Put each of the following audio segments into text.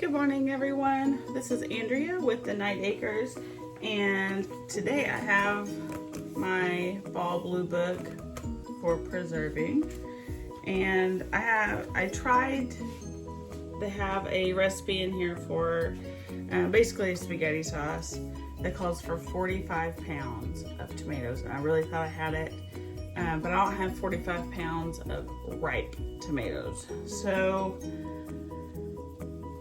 Good morning, everyone. This is Andrea with the Night Acres, and today I have my fall blue book for preserving. And I tried to have a recipe in here for basically a spaghetti sauce that calls for 45 pounds of tomatoes, and I really thought I had it, but I don't have 45 pounds of ripe tomatoes. So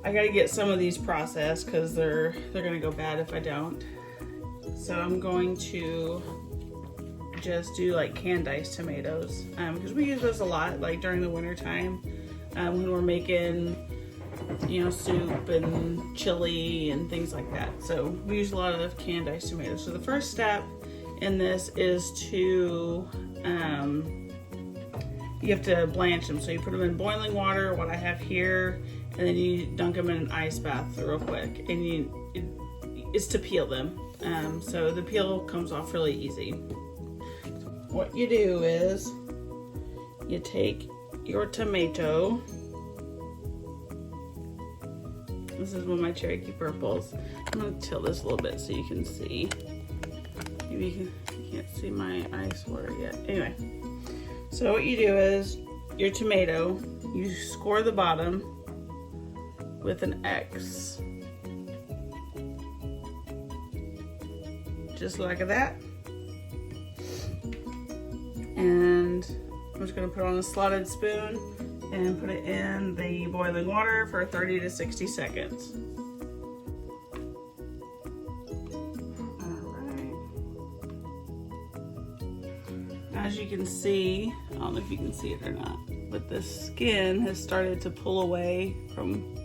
I gotta get some of these processed because they're gonna go bad if I don't. So I'm going to just do like canned diced tomatoes because we use those a lot, like during the winter time when we're making, you know, soup and chili and things like that. So we use a lot of canned diced tomatoes. So the first step in this is to you have to blanch them. So you put them in boiling water, what I have here, and then you dunk them in an ice bath real quick. And it's to peel them. So the peel comes off really easy. What you do is you take your tomato. This is one of my Cherokee purples. I'm gonna tilt this a little bit so you can see. Maybe you can't see my ice water yet. Anyway, so what you do is your tomato, you score the bottom with an X. Just like that. And I'm just gonna put on a slotted spoon and put it in the boiling water for 30 to 60 seconds. Alright. As you can see, I don't know if you can see it or not, but the skin has started to pull away from.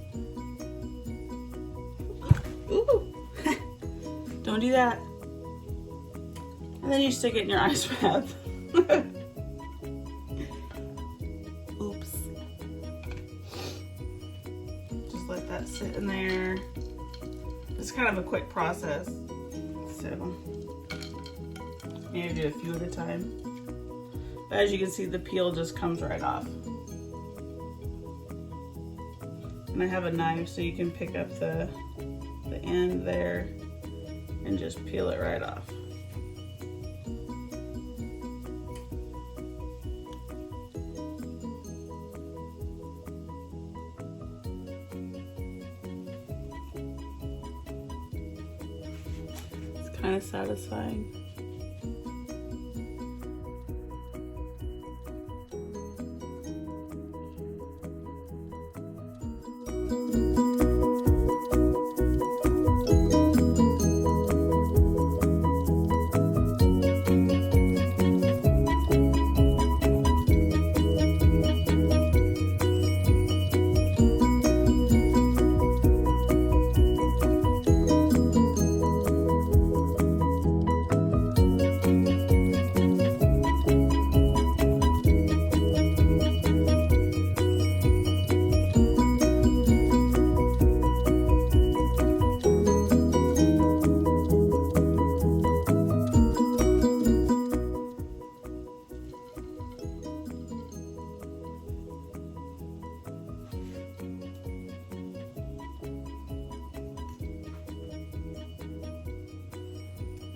Ooh! Don't do that. And then you stick it in your ice bath. Oops. Just let that sit in there. It's kind of a quick process, so maybe do a few at a time. But as you can see, the peel just comes right off. And I have a knife so you can pick up the end there and just peel it right off. Kind of satisfying.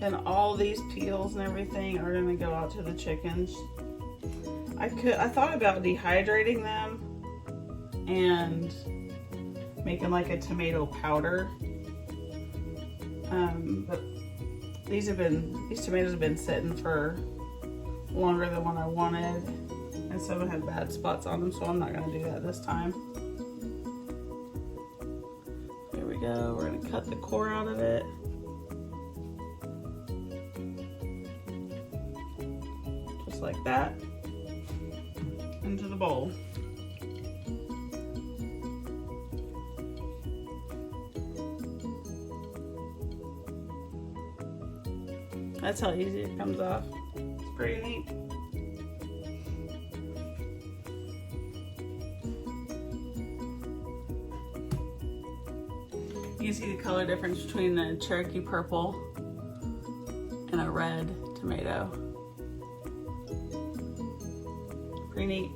And all these peels and everything are gonna go out to the chickens. I thought about dehydrating them and making like a tomato powder. But these tomatoes have been sitting for longer than what I wanted, and some had bad spots on them, so I'm not gonna do that this time. There we go. We're gonna cut the core out of it. Like that, into the bowl. That's how easy it comes off. It's pretty neat. You can see the color difference between the Cherokee purple and a red tomato. Pretty neat.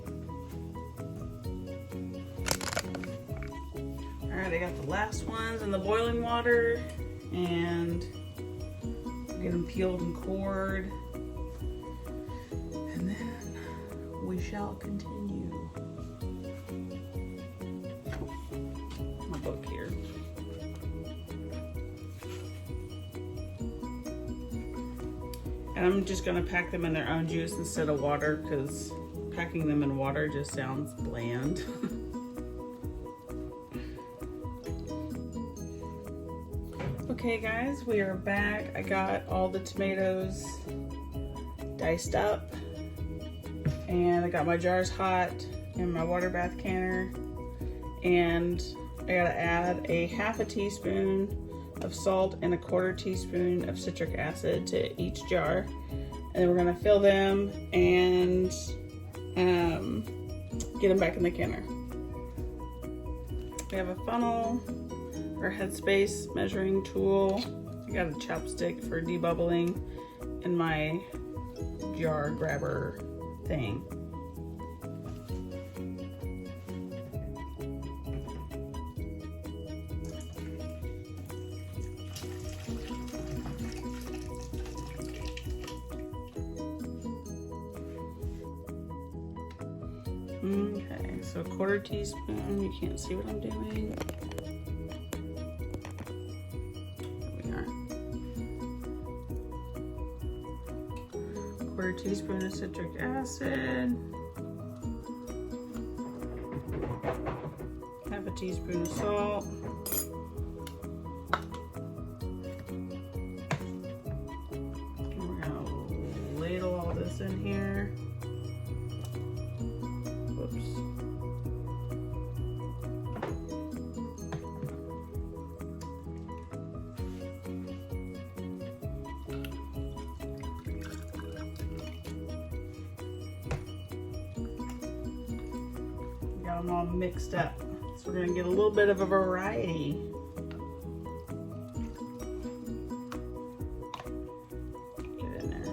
Alright, already got the last ones in the boiling water, and get them peeled and cored, and then we shall continue. My book here. And I'm just gonna pack them in their own juice instead of water, because packing them in water just sounds bland. Okay guys, we are back. I got all the tomatoes diced up, and I got my jars hot and my water bath canner, and I gotta add a half a teaspoon of salt and a quarter teaspoon of citric acid to each jar, and then we're gonna fill them and get them back in the canner. We have a funnel or headspace measuring tool. I got a chopstick for debubbling, and my jar grabber thing. Okay, so a quarter teaspoon. You can't see what I'm doing. There we are. Quarter teaspoon of citric acid. Half a teaspoon of salt. And we're gonna ladle all this in here. Got them all mixed up, so we're gonna get a little bit of a variety. Get in there.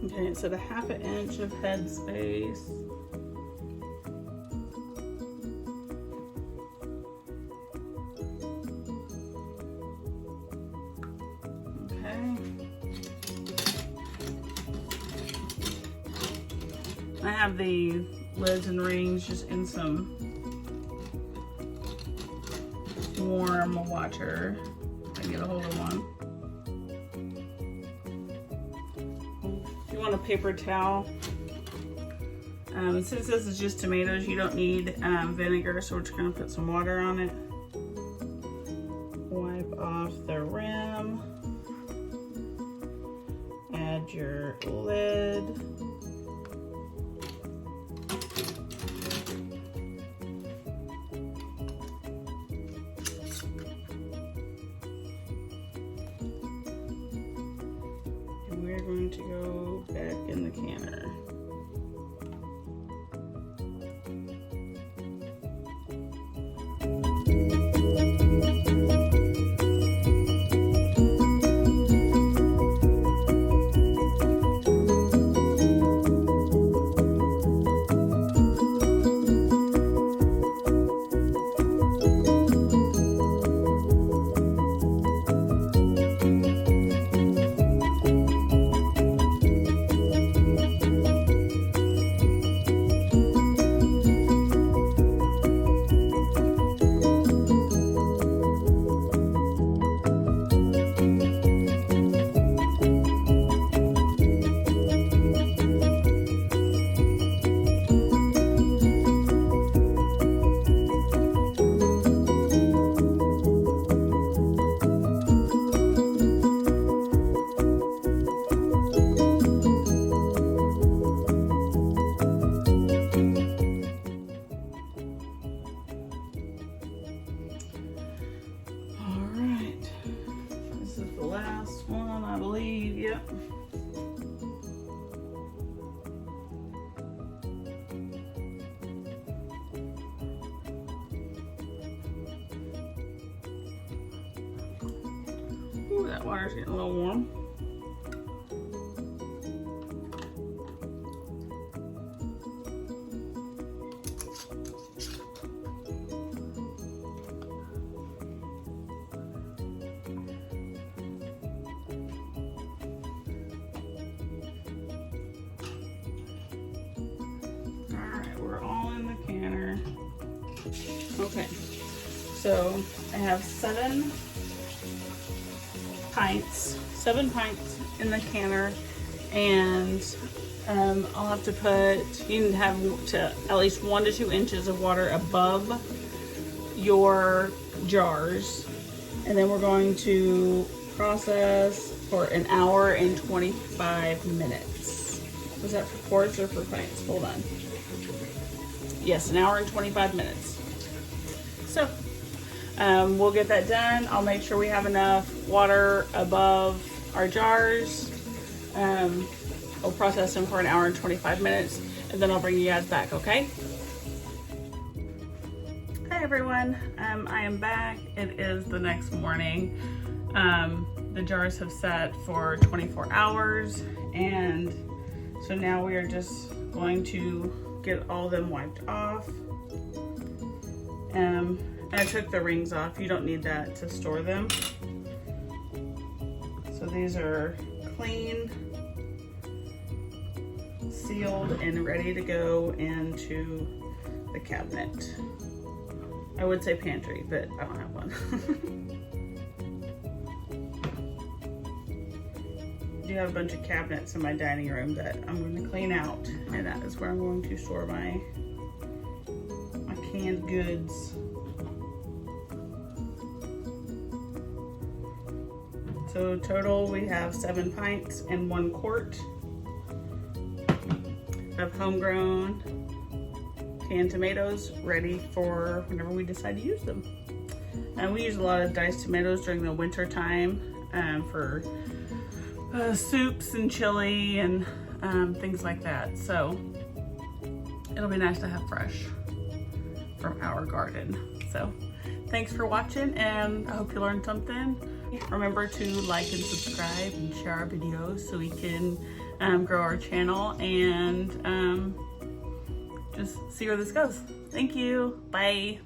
Okay, so a half an inch of head space. Okay. I have the lids and rings just in some warm water. I can get a hold of one. You want a paper towel. Since this is just tomatoes, you don't need vinegar, so we're just gonna put some water on it. Wipe off the rim. Add your lid. And we're going to go back in the canner. I believe, yep. Ooh, that water's getting a little warm. We're all in the canner. Okay, so I have 7 pints in the canner, and I'll have to put, you need to have to at least 1 to 2 inches of water above your jars, and then we're going to process for an hour and 25 minutes. Was that for quarts or for pints? Hold on. Yes, an hour and 25 minutes. So we'll get that done. I'll make sure we have enough water above our jars. We'll process them for an hour and 25 minutes, and then I'll bring you guys back, okay? Hi everyone, I am back. It is the next morning. The jars have sat for 24 hours, and so now we are just going to get all of them wiped off. And I took the rings off. You don't need that to store them. So these are clean, sealed, and ready to go into the cabinet. I would say pantry, but I don't have one. I do have a bunch of cabinets in my dining room that I'm going to clean out, and that is where I'm going to store my canned goods. So total we have 7 pints and 1 quart of homegrown canned tomatoes ready for whenever we decide to use them. And we use a lot of diced tomatoes during the winter time for soups and chili and things like that. So it'll be nice to have fresh from our garden. So thanks for watching, and I hope you learned something. Remember to like and subscribe and share our videos so we can grow our channel and just see where this goes. Thank you. Bye.